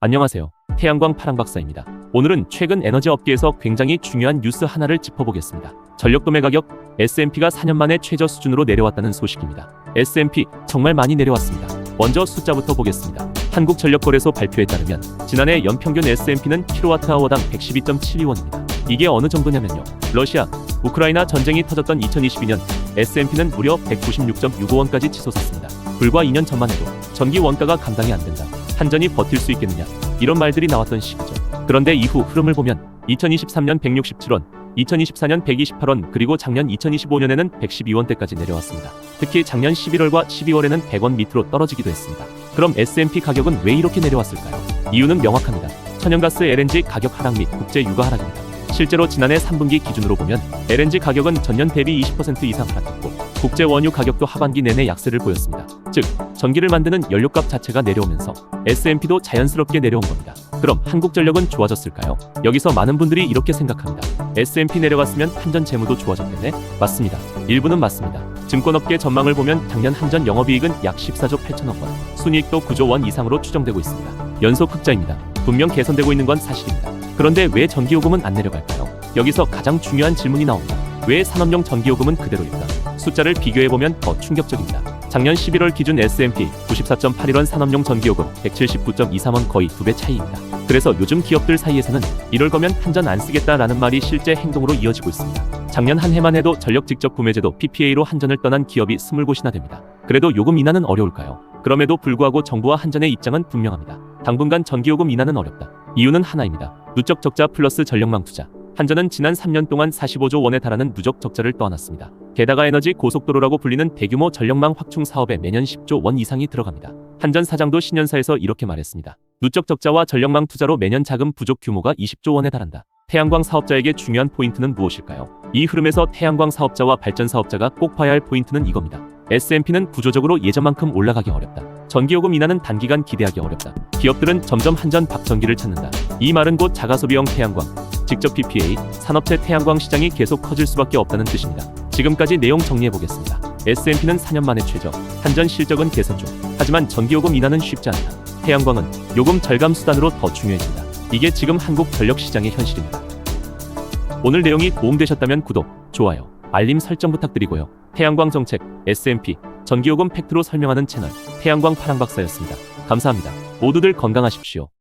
안녕하세요. 태양광 파랑박사입니다. 오늘은 최근 에너지 업계에서 굉장히 중요한 뉴스 하나를 짚어보겠습니다. 전력도매 가격 S&P가 4년 만에 최저 수준으로 내려왔다는 소식입니다. S&P 정말 많이 내려왔습니다. 먼저 숫자부터 보겠습니다. 한국전력거래소 발표에 따르면 지난해 연평균 S&P는 kWh당 112.72원입니다. 이게 어느 정도냐면요. 러시아, 우크라이나 전쟁이 터졌던 2022년 S&P는 무려 196.65원까지 치솟았습니다. 불과 2년 전만 해도 전기 원가가 감당이 안 된다. 한전이 버틸 수 있겠느냐, 이런 말들이 나왔던 시기죠. 그런데 이후 흐름을 보면 2023년 167원, 2024년 128원, 그리고 작년 2025년에는 112원대까지 내려왔습니다. 특히 작년 11월과 12월에는 100원 밑으로 떨어지기도 했습니다. 그럼 S&P 가격은 왜 이렇게 내려왔을까요? 이유는 명확합니다. 천연가스 LNG 가격 하락 및 국제 유가 하락입니다. 실제로 지난해 3분기 기준으로 보면 LNG 가격은 전년 대비 20% 이상 하락했고 국제 원유 가격도 하반기 내내 약세를 보였습니다. 즉, 전기를 만드는 연료값 자체가 내려오면서 S&P도 자연스럽게 내려온 겁니다. 그럼 한국전력은 좋아졌을까요? 여기서 많은 분들이 이렇게 생각합니다. S&P 내려갔으면 한전 재무도 좋아졌겠네? 맞습니다. 일부는 맞습니다. 증권업계 전망을 보면 작년 한전 영업이익은 약 14조 8천억 원, 순이익도 9조 원 이상으로 추정되고 있습니다. 연속 흑자입니다. 분명 개선되고 있는 건 사실입니다. 그런데 왜 전기요금은 안 내려갈까요? 여기서 가장 중요한 질문이 나옵니다. 왜 산업용 전기요금은 그대로일까? 숫자를 비교해보면 더 충격적입니다. 작년 11월 기준 S&P 94.81원, 산업용 전기요금 179.23원, 거의 2배 차이입니다. 그래서 요즘 기업들 사이에서는 이럴 거면 한전 안 쓰겠다라는 말이 실제 행동으로 이어지고 있습니다. 작년 한 해만 해도 전력 직접 구매제도 PPA로 한전을 떠난 기업이 20곳이나 됩니다. 그래도 요금 인하는 어려울까요? 그럼에도 불구하고 정부와 한전의 입장은 분명합니다. 당분간 전기요금 인하는 어렵다. 이유는 하나입니다. 누적 적자 플러스 전력망 투자. 한전은 지난 3년 동안 45조 원에 달하는 누적 적자를 떠안았습니다. 게다가 에너지 고속도로라고 불리는 대규모 전력망 확충 사업에 매년 10조 원 이상이 들어갑니다. 한전 사장도 신년사에서 이렇게 말했습니다. 누적 적자와 전력망 투자로 매년 자금 부족 규모가 20조 원에 달한다. 태양광 사업자에게 중요한 포인트는 무엇일까요? 이 흐름에서 태양광 사업자와 발전 사업자가 꼭 봐야 할 포인트는 이겁니다. S&P는 구조적으로 예전만큼 올라가기 어렵다. 전기요금 인하는 단기간 기대하기 어렵다. 기업들은 점점 한전 박전기를 찾는다. 이 말은 곧 자가소비형 태양광, 직접 PPA, 산업체 태양광 시장이 계속 커질 수밖에 없다는 뜻입니다. 지금까지 내용 정리해보겠습니다. S&P는 4년 만에 최저, 한전 실적은 개선 중. 하지만 전기요금 인하는 쉽지 않다. 태양광은 요금 절감 수단으로 더 중요해진다. 이게 지금 한국 전력 시장의 현실입니다. 오늘 내용이 도움되셨다면 구독, 좋아요, 알림 설정 부탁드리고요. 태양광 정책, S&P, 전기요금 팩트로 설명하는 채널 태양광 파랑박사였습니다. 감사합니다. 모두들 건강하십시오.